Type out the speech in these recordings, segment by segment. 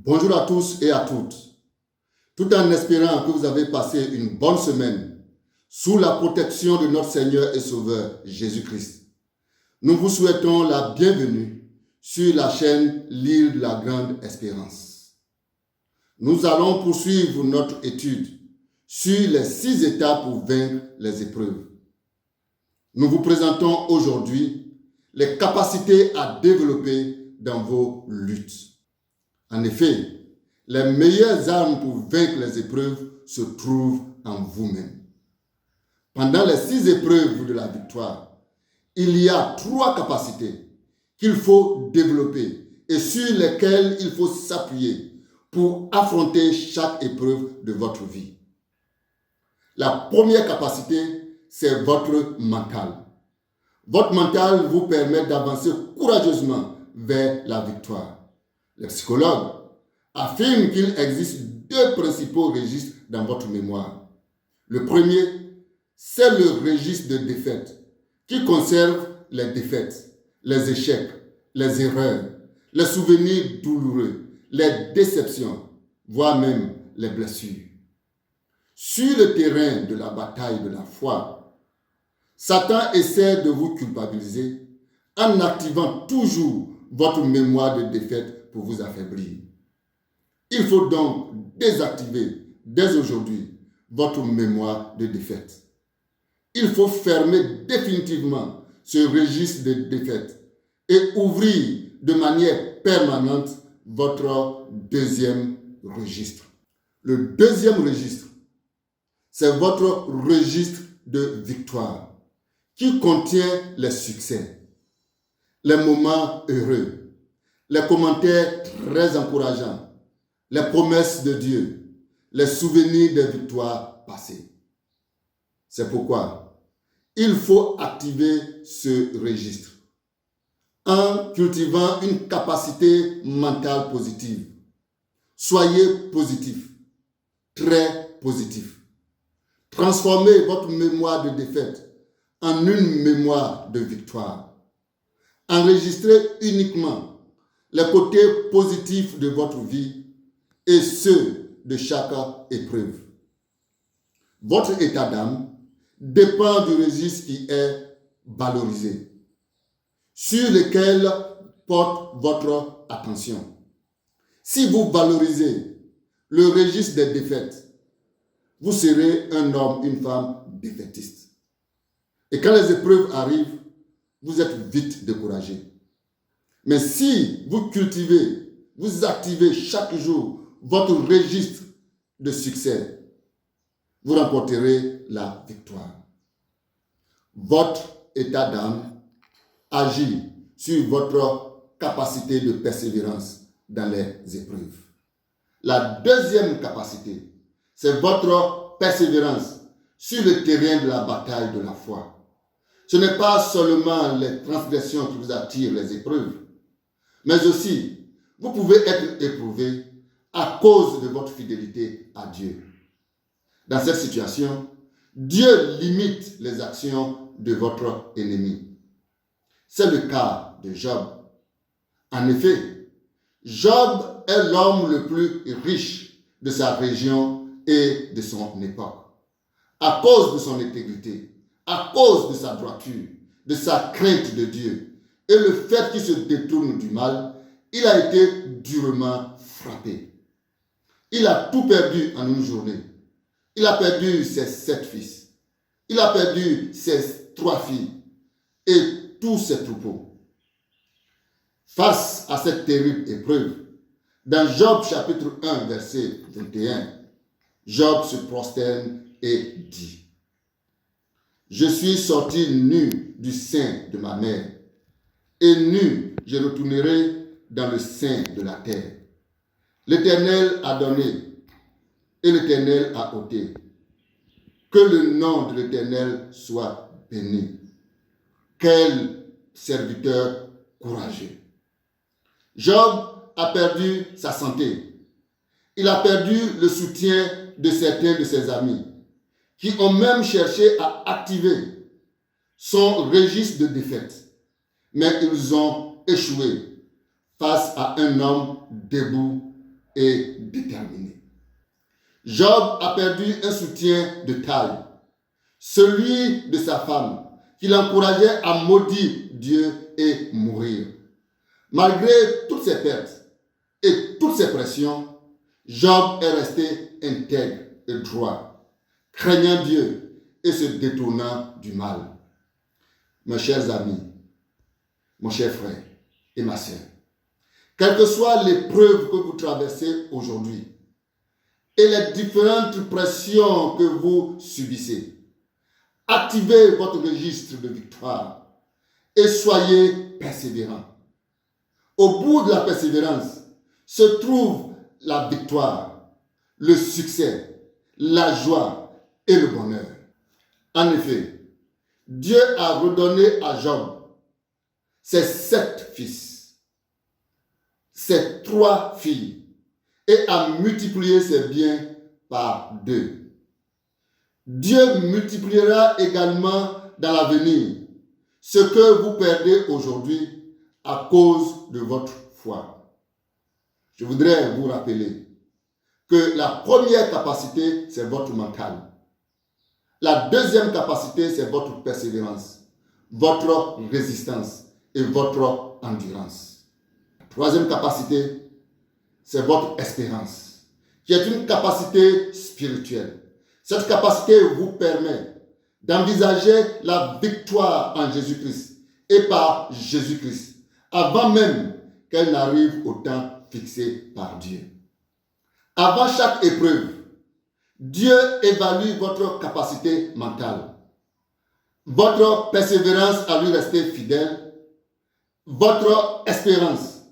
Bonjour à tous et à toutes. Tout en espérant que vous avez passé une bonne semaine sous la protection de notre Seigneur et Sauveur Jésus-Christ, nous vous souhaitons la bienvenue sur la chaîne L'île de la Grande Espérance. Nous allons poursuivre notre étude sur les 6 étapes pour vaincre les épreuves. Nous vous présentons aujourd'hui les capacités à développer dans vos luttes. En effet, les meilleures armes pour vaincre les épreuves se trouvent en vous-même. Pendant les 6 épreuves de la victoire, il y a 3 capacités qu'il faut développer et sur lesquelles il faut s'appuyer pour affronter chaque épreuve de votre vie. La première capacité, c'est votre mental. Votre mental vous permet d'avancer courageusement vers la victoire. Les psychologues affirment qu'il existe 2 principaux registres dans votre mémoire. Le premier, c'est le registre de défaite qui conserve les défaites, les échecs, les erreurs, les souvenirs douloureux, les déceptions, voire même les blessures. Sur le terrain de la bataille de la foi, Satan essaie de vous culpabiliser en activant toujours votre mémoire de défaite pour vous affaiblir. Il faut donc désactiver dès aujourd'hui votre mémoire de défaite. Il faut fermer définitivement ce registre de défaite et ouvrir de manière permanente votre deuxième registre. Le deuxième registre, c'est votre registre de victoire qui contient les succès, les moments heureux, les commentaires très encourageants, les promesses de Dieu, les souvenirs des victoires passées. C'est pourquoi il faut activer ce registre en cultivant une capacité mentale positive. Soyez positif, très positif. Transformez votre mémoire de défaite en une mémoire de victoire. Enregistrez uniquement les côtés positifs de votre vie et ceux de chaque épreuve. Votre état d'âme dépend du registre qui est valorisé, sur lequel porte votre attention. Si vous valorisez le registre des défaites, vous serez un homme, une femme défaitiste. Et quand les épreuves arrivent, vous êtes vite découragé. Mais si vous cultivez, vous activez chaque jour votre registre de succès, vous remporterez la victoire. Votre état d'âme agit sur votre capacité de persévérance dans les épreuves. La deuxième capacité, c'est votre persévérance sur le terrain de la bataille de la foi. Ce n'est pas seulement les transgressions qui vous attirent les épreuves, mais aussi, vous pouvez être éprouvé à cause de votre fidélité à Dieu. Dans cette situation, Dieu limite les actions de votre ennemi. C'est le cas de Job. En effet, Job est l'homme le plus riche de sa région et de son époque. À cause de son intégrité, à cause de sa droiture, de sa crainte de Dieu, et le fait qu'il se détourne du mal, il a été durement frappé. Il a tout perdu en une journée. Il a perdu ses 7 fils. Il a perdu ses 3 filles et tous ses troupeaux. Face à cette terrible épreuve, dans Job chapitre 1, verset 21, Job se prosterne et dit: Je suis sorti nu du sein de ma mère, et nu je retournerai dans le sein de la terre. L'Éternel a donné, et l'Éternel a ôté. Que le nom de l'Éternel soit béni. Quel serviteur courageux. Job a perdu sa santé. Il a perdu le soutien de certains de ses amis, qui ont même cherché à activer son registre de défaite. Mais ils ont échoué face à un homme debout et déterminé. Job a perdu un soutien de taille, celui de sa femme, qui l'encourageait à maudire Dieu et mourir. Malgré toutes ces pertes et toutes ces pressions, Job est resté intègre et droit, craignant Dieu et se détournant du mal. Mes chers amis, mon cher frère et ma sœur, quelles que soient les l'épreuve que vous traversez aujourd'hui et les différentes pressions que vous subissez, activez votre registre de victoire et soyez persévérants. Au bout de la persévérance se trouve la victoire, le succès, la joie et le bonheur. En effet, Dieu a redonné à Job ses 7 fils, ses 3 filles et a multiplié ses biens par 2. Dieu multipliera également dans l'avenir ce que vous perdez aujourd'hui à cause de votre foi. Je voudrais vous rappeler que la première capacité, c'est votre mental. La deuxième capacité, c'est votre persévérance, votre résistance et votre endurance. La troisième capacité, c'est votre espérance, qui est une capacité spirituelle. Cette capacité vous permet d'envisager la victoire en Jésus-Christ et par Jésus-Christ, avant même qu'elle n'arrive au temps fixé par Dieu. Avant chaque épreuve, Dieu évalue votre capacité mentale, votre persévérance à lui rester fidèle, votre espérance,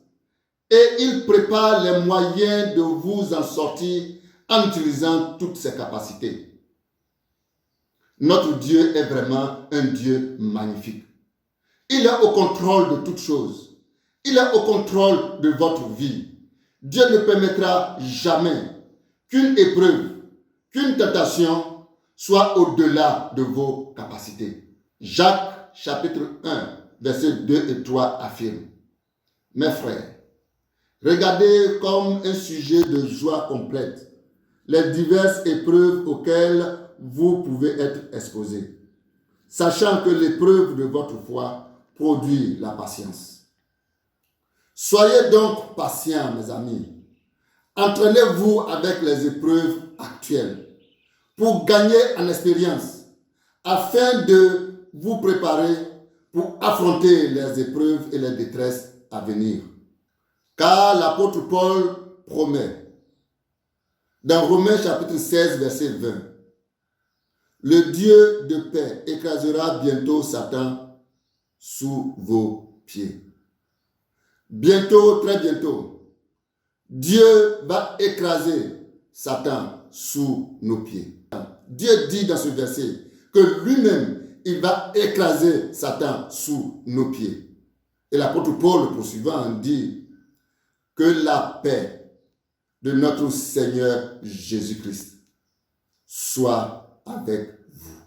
et il prépare les moyens de vous en sortir en utilisant toutes ces capacités. Notre Dieu est vraiment un Dieu magnifique. Il est au contrôle de toutes choses. Il est au contrôle de votre vie. Dieu ne permettra jamais qu'une épreuve, qu'une tentation soit au-delà de vos capacités. Jacques chapitre 1, versets 2 et 3 affirme: Mes frères, regardez comme un sujet de joie complète les diverses épreuves auxquelles vous pouvez être exposés, sachant que l'épreuve de votre foi produit la patience. Soyez donc patients, mes amis. Entraînez-vous avec les épreuves actuelles pour gagner en expérience, afin de vous préparer pour affronter les épreuves et les détresses à venir. Car l'apôtre Paul promet, dans Romains chapitre 16, verset 20, le Dieu de paix écrasera bientôt Satan sous vos pieds. Bientôt, très bientôt, Dieu va écraser Satan sous nos pieds. Dieu dit dans ce verset que lui-même, il va écraser Satan sous nos pieds. Et l'apôtre Paul, poursuivant, dit que la paix de notre Seigneur Jésus-Christ soit avec vous.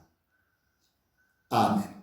Amen.